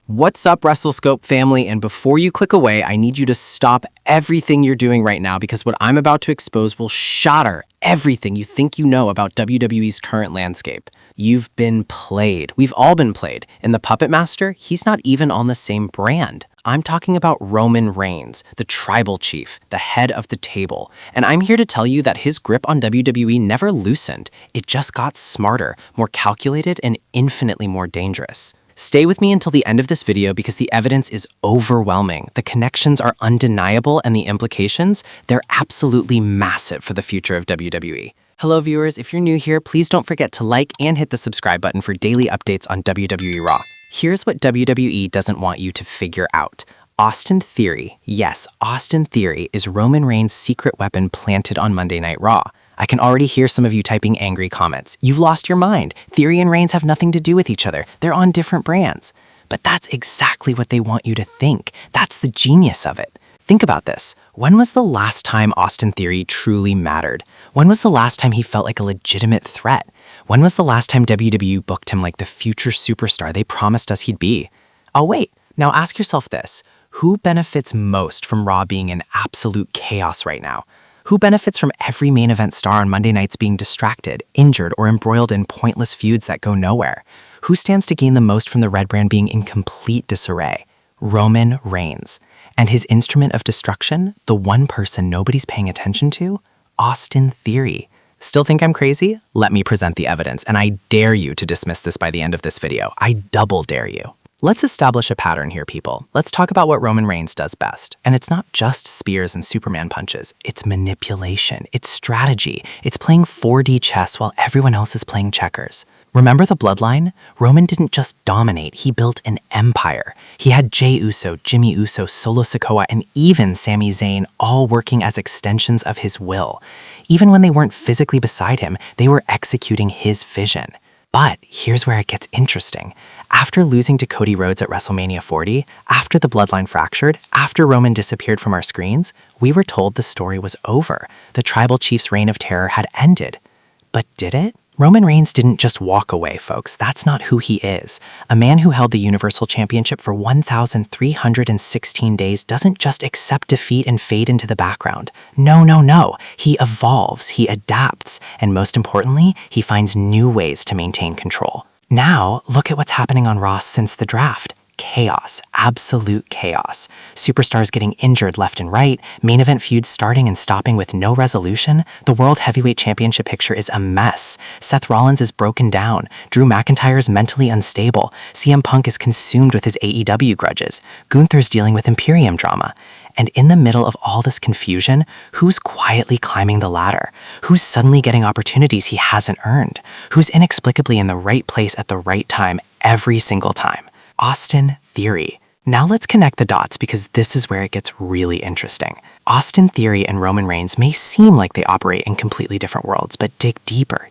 What's up, WrestleScope family? And before you click away, I need you to stop everything you're doing right now because what I'm about to expose will shatter everything you think you know about WWE's current landscape. You've been played. We've all been played. And the Puppet Master, he's not even on the same brand. I'm talking about Roman Reigns, the tribal chief, the head of the table. And I'm here to tell you that his grip on WWE never loosened. It just got smarter, more calculated, and infinitely more dangerous. Stay with me until the end of this video because the evidence is overwhelming. The connections are undeniable and the implications, they're absolutely massive for the future of WWE. Hello viewers, if you're new here, please don't forget to like and hit the subscribe button for daily updates on WWE Raw. Here's what WWE doesn't want you to figure out. Austin Theory, yes, Austin Theory is Roman Reigns' secret weapon planted on Monday Night Raw. I can already hear some of you typing angry comments. You've lost your mind. Theory and Reigns have nothing to do with each other. They're on different brands. But that's exactly what they want you to think. That's the genius of it. Think about this. When was the last time Austin Theory truly mattered? When was the last time he felt like a legitimate threat? When was the last time WWE booked him like the future superstar they promised us he'd be? Oh wait, now ask yourself this. Who benefits most from Raw being in absolute chaos right now? Who benefits from every main event star on Monday nights being distracted, injured, or embroiled in pointless feuds that go nowhere? Who stands to gain the most from the Red Brand being in complete disarray? Roman Reigns. And his instrument of destruction, the one person nobody's paying attention to? Austin Theory. Still think I'm crazy? Let me present the evidence, and I dare you to dismiss this by the end of this video. I double dare you. Let's establish a pattern here, people. Let's talk about what Roman Reigns does best. And it's not just spears and Superman punches. It's manipulation. It's strategy. It's playing 4D chess while everyone else is playing checkers. Remember the bloodline? Roman didn't just dominate, he built an empire. He had Jey Uso, Jimmy Uso, Solo Sikoa, and even Sami Zayn all working as extensions of his will. Even when they weren't physically beside him, they were executing his vision. But here's where it gets interesting. After losing to Cody Rhodes at WrestleMania 40, after the bloodline fractured, after Roman disappeared from our screens, we were told the story was over. The tribal chief's reign of terror had ended. But did it? Roman Reigns didn't just walk away, folks. That's not who he is. A man who held the Universal Championship for 1,316 days doesn't just accept defeat and fade into the background. No. He evolves, he adapts, and most importantly, he finds new ways to maintain control. Now, look at what's happening on Raw since the draft. Chaos, absolute chaos. Superstars getting injured left and right, main event feuds starting and stopping with no resolution. The World Heavyweight Championship picture is a mess. Seth Rollins is broken down. Drew McIntyre's mentally unstable. CM Punk is consumed with his AEW grudges. Gunther's dealing with Imperium drama. And in the middle of all this confusion, who's quietly climbing the ladder? Who's suddenly getting opportunities he hasn't earned? Who's inexplicably in the right place at the right time every single time? Austin Theory. Now let's connect the dots because this is where it gets really interesting. Austin Theory and Roman Reigns may seem like they operate in completely different worlds, but dig deeper,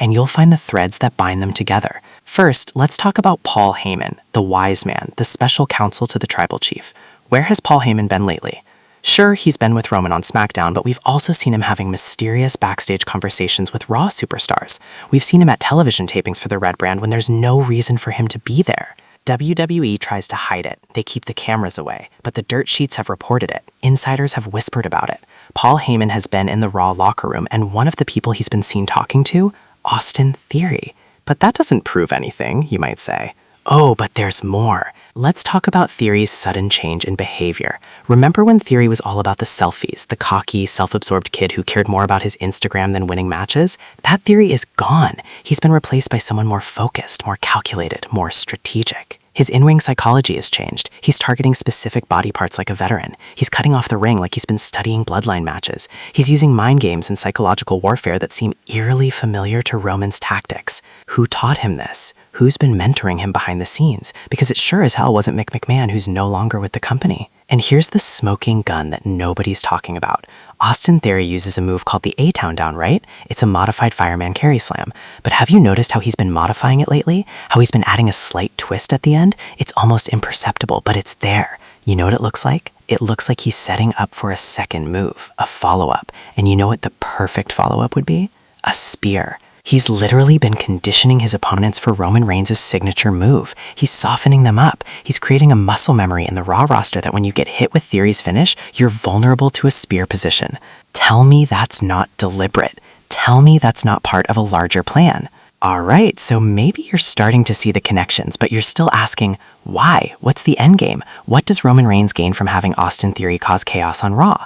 and you'll find the threads that bind them together. First, let's talk about Paul Heyman, the wise man, the special counsel to the tribal chief. Where has Paul Heyman been lately? Sure, he's been with Roman on SmackDown, but we've also seen him having mysterious backstage conversations with Raw superstars. We've seen him at television tapings for the Red Brand when there's no reason for him to be there. WWE tries to hide it. They keep the cameras away, but the dirt sheets have reported it. Insiders have whispered about it. Paul Heyman has been in the Raw locker room, and one of the people he's been seen talking to? Austin Theory. But that doesn't prove anything, you might say. Oh, but there's more. Let's talk about Theory's sudden change in behavior. Remember when Theory was all about the selfies, the cocky, self-absorbed kid who cared more about his Instagram than winning matches? That Theory is gone. He's been replaced by someone more focused, more calculated, more strategic. His in-ring psychology has changed. He's targeting specific body parts like a veteran. He's cutting off the ring like he's been studying bloodline matches. He's using mind games and psychological warfare that seem eerily familiar to Roman's tactics. Who taught him this? Who's been mentoring him behind the scenes? Because it sure as hell wasn't Mick McMahon, who's no longer with the company. And here's the smoking gun that nobody's talking about. Austin Theory uses a move called the A-Town Down, right? It's a modified fireman carry slam. But have you noticed how he's been modifying it lately? How he's been adding a slight twist at the end? It's almost imperceptible, but it's there. You know what it looks like? It looks like he's setting up for a second move, a follow-up. And you know what the perfect follow-up would be? A spear. He's literally been conditioning his opponents for Roman Reigns' signature move. He's softening them up. He's creating a muscle memory in the Raw roster that when you get hit with Theory's finish, you're vulnerable to a spear position. Tell me that's not deliberate. Tell me that's not part of a larger plan. Alright, so maybe you're starting to see the connections, but you're still asking, why? What's the endgame? What does Roman Reigns gain from having Austin Theory cause chaos on Raw?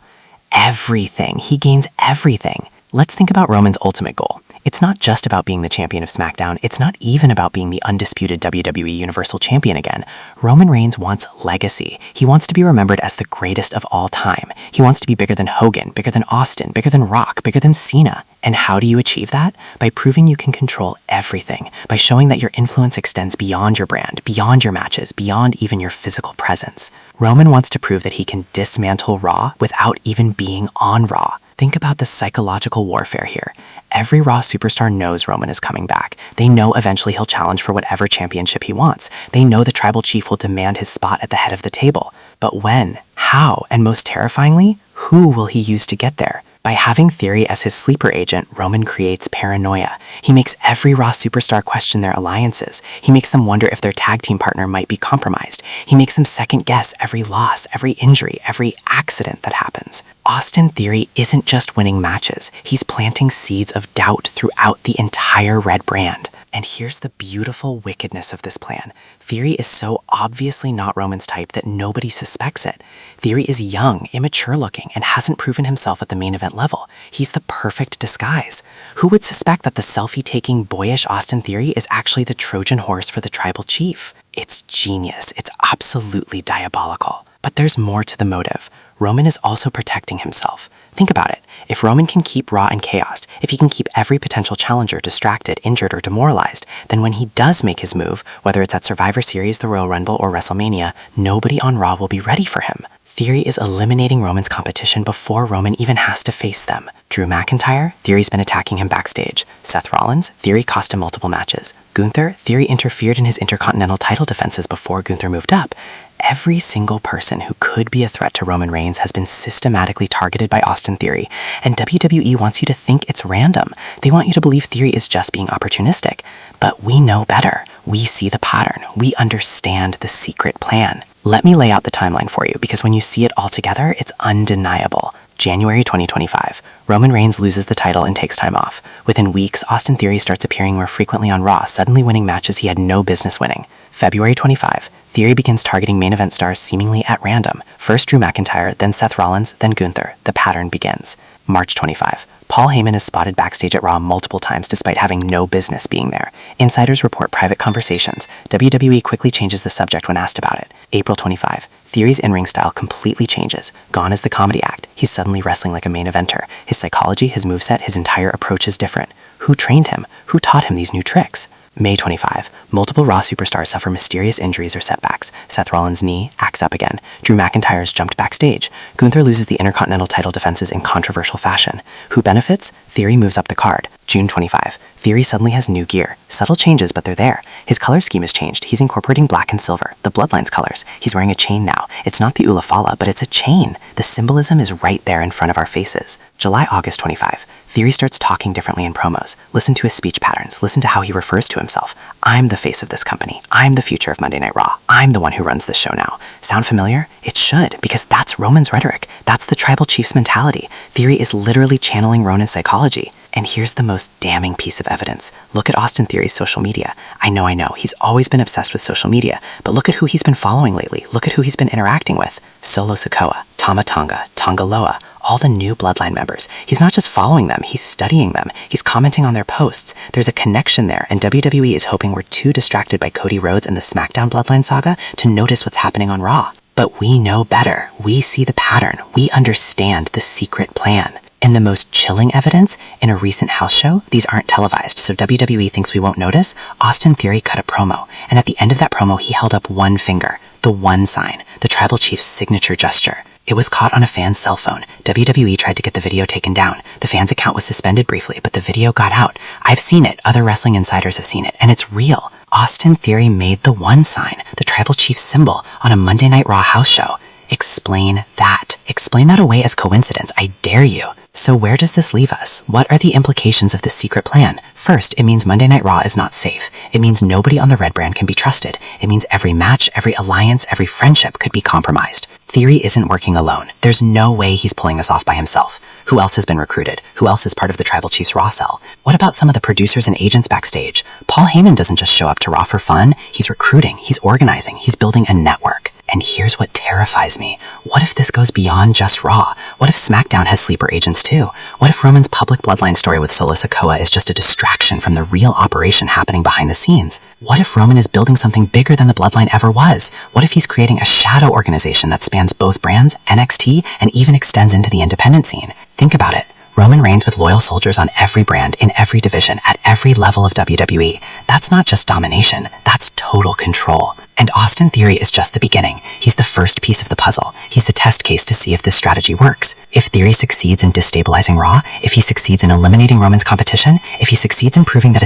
Everything. He gains everything. Let's think about Roman's ultimate goal. It's not just about being the champion of SmackDown. It's not even about being the undisputed WWE Universal Champion again. Roman Reigns wants legacy. He wants to be remembered as the greatest of all time. He wants to be bigger than Hogan, bigger than Austin, bigger than Rock, bigger than Cena. And how do you achieve that? By proving you can control everything. By showing that your influence extends beyond your brand, beyond your matches, beyond even your physical presence. Roman wants to prove that he can dismantle Raw without even being on Raw. Think about the psychological warfare here. Every Raw superstar knows Roman is coming back. They know eventually he'll challenge for whatever championship he wants. They know the tribal chief will demand his spot at the head of the table. But when, how, and most terrifyingly, who will he use to get there? By having Theory as his sleeper agent, Roman creates paranoia. He makes every Raw superstar question their alliances. He makes them wonder if their tag team partner might be compromised. He makes them second guess every loss, every injury, every accident that happens. Austin Theory isn't just winning matches. He's planting seeds of doubt throughout the entire Red brand. And here's the beautiful wickedness of this plan. Theory is so obviously not Roman's type that nobody suspects it. Theory is young, immature looking, and hasn't proven himself at the main event level. He's the perfect disguise. Who would suspect that the selfie-taking, boyish Austin Theory is actually the Trojan horse for the tribal chief? It's genius. It's absolutely diabolical. But there's more to the motive. Roman is also protecting himself. Think about it. If Roman can keep Raw in chaos, if he can keep every potential challenger distracted, injured, or demoralized, then when he does make his move, whether it's at Survivor Series, the Royal Rumble, or WrestleMania, nobody on Raw will be ready for him. Theory is eliminating Roman's competition before Roman even has to face them. Drew McIntyre, Theory's been attacking him backstage. Seth Rollins, Theory cost him multiple matches. Gunther, Theory interfered in his Intercontinental title defenses before Gunther moved up. Every single person who could be a threat to Roman Reigns has been systematically targeted by Austin Theory, and WWE wants you to think it's random. They want you to believe Theory is just being opportunistic. But we know better. We see the pattern. We understand the secret plan. Let me lay out the timeline for you, because when you see it all together, it's undeniable. January 2025. Roman Reigns loses the title and takes time off. Within weeks, Austin Theory starts appearing more frequently on Raw, suddenly winning matches he had no business winning. February 25. Theory begins targeting main event stars seemingly at random. First Drew McIntyre, then Seth Rollins, then Gunther. The pattern begins. March 25. Paul Heyman is spotted backstage at Raw multiple times despite having no business being there. Insiders report private conversations. WWE quickly changes the subject when asked about it. April 25. Theory's in-ring style completely changes. Gone is the comedy act. He's suddenly wrestling like a main eventer. His psychology, his moveset, his entire approach is different. Who trained him? Who taught him these new tricks? May 25. Multiple Raw superstars suffer mysterious injuries or setbacks. Seth Rollins' knee acts up again. Drew McIntyre's jumped backstage. Gunther loses the Intercontinental title defenses in controversial fashion. Who benefits? Theory moves up the card. June 25. Theory suddenly has new gear. Subtle changes, but they're there. His color scheme has changed. He's incorporating black and silver, the Bloodlines colors. He's wearing a chain now. It's not the Ulafala, but it's a chain. The symbolism is right there in front of our faces. July-August 25. Theory starts talking differently in promos. Listen to his speech patterns. Listen to how he refers to himself. I'm the face of this company. I'm the future of Monday Night Raw. I'm the one who runs this show now. Sound familiar? It should, because that's Roman's rhetoric. That's the tribal chief's mentality. Theory is literally channeling Roman's psychology. And here's the most damning piece of evidence. Look at Austin Theory's social media. I know, he's always been obsessed with social media, but look at who he's been following lately. Look at who he's been interacting with. Solo Sikoa, Tama Tonga, Tonga Loa, all the new Bloodline members. He's not just following them, he's studying them. He's commenting on their posts. There's a connection there, and WWE is hoping we're too distracted by Cody Rhodes and the SmackDown Bloodline saga to notice what's happening on Raw. But we know better. We see the pattern. We understand the secret plan. And the most chilling evidence, in a recent house show, these aren't televised, so WWE thinks we won't notice, Austin Theory cut a promo, and at the end of that promo he held up one finger, the one sign, the tribal chief's signature gesture. It was caught on a fan's cell phone. WWE tried to get the video taken down. The fan's account was suspended briefly, but the video got out. I've seen it, other wrestling insiders have seen it, and it's real. Austin Theory made the one sign, the tribal chief's symbol, on a Monday Night Raw house show. Explain that. Explain that away as coincidence, I dare you. So where does this leave us? What are the implications of this secret plan? First, it means Monday Night Raw is not safe. It means nobody on the Red brand can be trusted. It means every match, every alliance, every friendship could be compromised. Theory isn't working alone. There's no way he's pulling this off by himself. Who else has been recruited? Who else is part of the Tribal Chiefs Raw cell? What about some of the producers and agents backstage? Paul Heyman doesn't just show up to Raw for fun. He's recruiting, he's organizing, he's building a network. And here's what terrifies me. What if this goes beyond just Raw? What if SmackDown has sleeper agents too? What if Roman's public bloodline story with Solo Sikoa is just a distraction from the real operation happening behind the scenes? What if Roman is building something bigger than the bloodline ever was? What if he's creating a shadow organization that spans both brands, NXT, and even extends into the independent scene? Think about it. Roman Reigns with loyal soldiers on every brand, in every division, at every level of WWE. That's not just domination, that's total control. And Austin Theory is just the beginning. He's the first piece of the puzzle. He's the test case to see if this strategy works. If Theory succeeds in destabilizing Raw, if he succeeds in eliminating Roman's competition, if he succeeds in proving that a